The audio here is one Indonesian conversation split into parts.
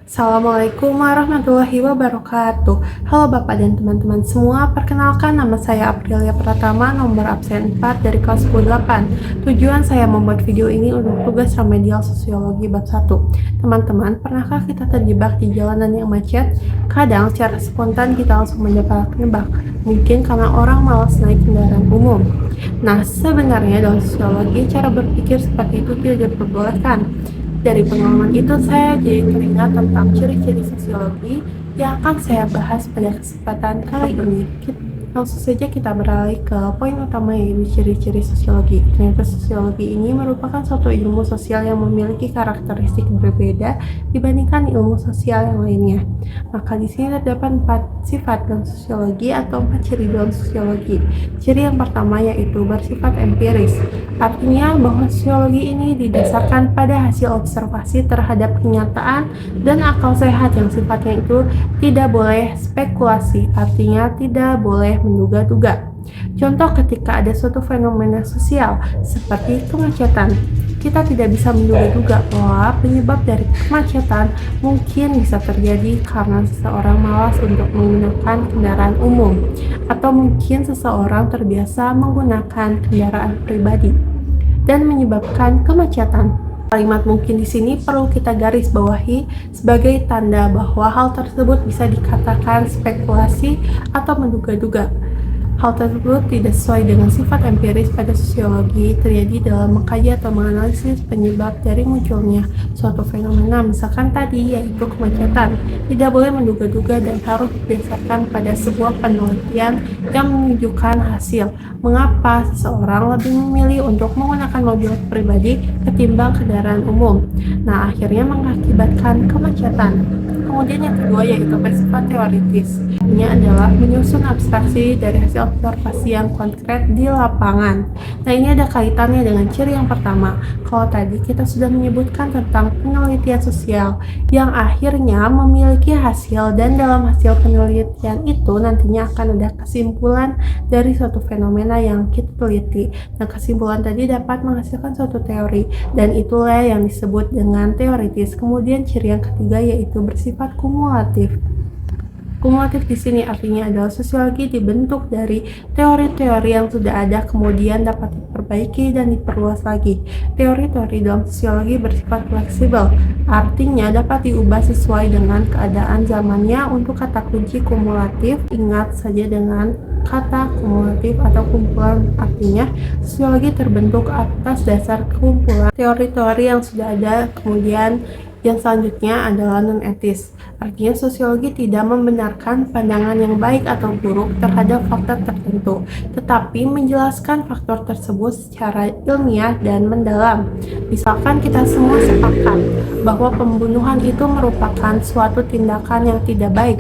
Assalamualaikum warahmatullahi wabarakatuh. Halo Bapak dan teman-teman semua, perkenalkan nama saya Aprilia Pratama, nomor absen 4 dari kelas 8. Tujuan saya membuat video ini untuk tugas remedial sosiologi bab 1. Teman-teman, pernahkah kita terjebak di jalanan yang macet? Kadang secara spontan kita langsung menebak-nebak, mungkin karena orang malas naik kendaraan umum. Nah, sebenarnya dalam sosiologi cara berpikir seperti itu tidak diperbolehkan. Dari pengalaman itu saya jadi teringat tentang ciri-ciri sosiologi yang akan saya bahas pada kesempatan kali ini. Langsung saja kita beralih ke poin utama, yaitu ciri-ciri sosiologi. Ternyata sosiologi ini merupakan suatu ilmu sosial yang memiliki karakteristik berbeda dibandingkan ilmu sosial yang lainnya. Maka di sini terdapat 4 sifat dalam sosiologi atau 4 ciri dalam sosiologi. Ciri yang pertama yaitu bersifat empiris. Artinya bahwa sosiologi ini didasarkan pada hasil observasi terhadap kenyataan dan akal sehat yang sifatnya itu tidak boleh spekulasi, artinya tidak boleh menduga-duga. Contoh, ketika ada suatu fenomena sosial seperti kemacetan, kita tidak bisa menduga-duga bahwa penyebab dari kemacetan mungkin bisa terjadi karena seseorang malas untuk menggunakan kendaraan umum, atau mungkin seseorang terbiasa menggunakan kendaraan pribadi dan menyebabkan kemacetan. Kalimat mungkin di sini perlu kita garis bawahi sebagai tanda bahwa hal tersebut bisa dikatakan spekulasi atau menduga-duga. Hal tersebut tidak sesuai dengan sifat empiris pada sosiologi, terjadi dalam mengkaji atau menganalisis penyebab dari munculnya suatu fenomena, misalkan tadi yaitu kemacetan. Tidak boleh menduga-duga dan harus berdasarkan pada sebuah penelitian yang menunjukkan hasil mengapa seseorang lebih memilih untuk menggunakan mobil pribadi ketimbang kendaraan umum. Nah, akhirnya mengakibatkan kemacetan. Kemudian yang kedua yaitu bersifat teoritis. Ini adalah menyusun abstraksi dari hasil observasi yang konkret di lapangan. Nah, ini ada kaitannya dengan ciri yang pertama. Kalau tadi kita sudah menyebutkan tentang penelitian sosial yang akhirnya memiliki hasil, dan dalam hasil penelitian itu nantinya akan ada kesimpulan dari suatu fenomena yang kita teliti. Nah, kesimpulan tadi dapat menghasilkan suatu teori, dan itulah yang disebut dengan teoritis. Kemudian ciri yang ketiga yaitu bersifat kumulatif. Kumulatif di sini artinya adalah sosiologi dibentuk dari teori-teori yang sudah ada kemudian dapat diperbaiki dan diperluas lagi. Teori-teori dalam sosiologi bersifat fleksibel, artinya dapat diubah sesuai dengan keadaan zamannya. Untuk kata kunci kumulatif, ingat saja dengan kata kumulatif atau kumpulan, artinya sosiologi terbentuk atas dasar kumpulan teori-teori yang sudah ada. Kemudian yang selanjutnya adalah non-etis. Artinya sosiologi tidak membenarkan pandangan yang baik atau buruk terhadap fakta tertentu, tetapi menjelaskan faktor tersebut secara ilmiah dan mendalam. Misalkan kita semua sepakat bahwa pembunuhan itu merupakan suatu tindakan yang tidak baik,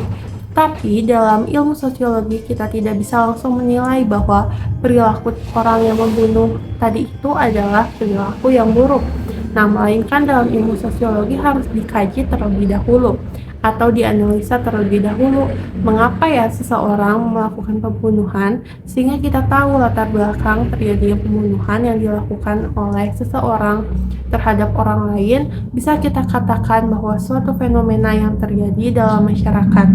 tapi dalam ilmu sosiologi kita tidak bisa langsung menilai bahwa perilaku orang yang membunuh tadi itu adalah perilaku yang buruk. Nah, melainkan dalam ilmu sosiologi harus dikaji terlebih dahulu atau dianalisa terlebih dahulu mengapa ya seseorang melakukan pembunuhan, sehingga kita tahu latar belakang terjadinya pembunuhan yang dilakukan oleh seseorang terhadap orang lain. Bisa kita katakan bahwa suatu fenomena yang terjadi dalam masyarakat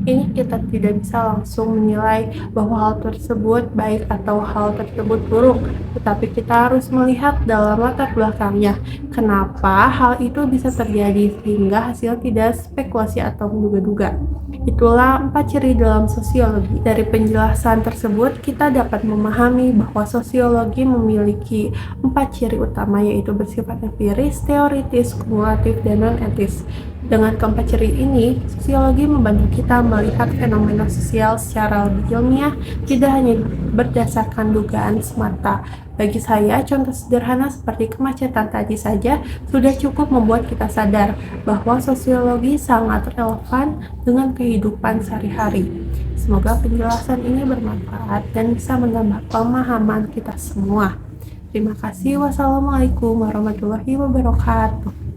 ini kita tidak bisa langsung menilai bahwa hal tersebut baik atau hal tersebut buruk, tetapi kita harus melihat dalam latar belakangnya kenapa hal itu bisa terjadi, sehingga hasil tidak spekulasi atau menduga-duga. Itulah 4 ciri dalam sosiologi. Dari penjelasan tersebut kita dapat memahami bahwa sosiologi memiliki 4 ciri utama, yaitu bersifat empiris, teoritis, kumulatif, dan non-etis. Dengan keempat ciri ini, sosiologi membantu kita melihat fenomena sosial secara lebih ilmiah, tidak hanya berdasarkan dugaan semata. Bagi saya, contoh sederhana seperti kemacetan tadi saja sudah cukup membuat kita sadar bahwa sosiologi sangat relevan dengan kehidupan sehari-hari. Semoga penjelasan ini bermanfaat dan bisa menambah pemahaman kita semua. Terima kasih. Wassalamualaikum warahmatullahi wabarakatuh.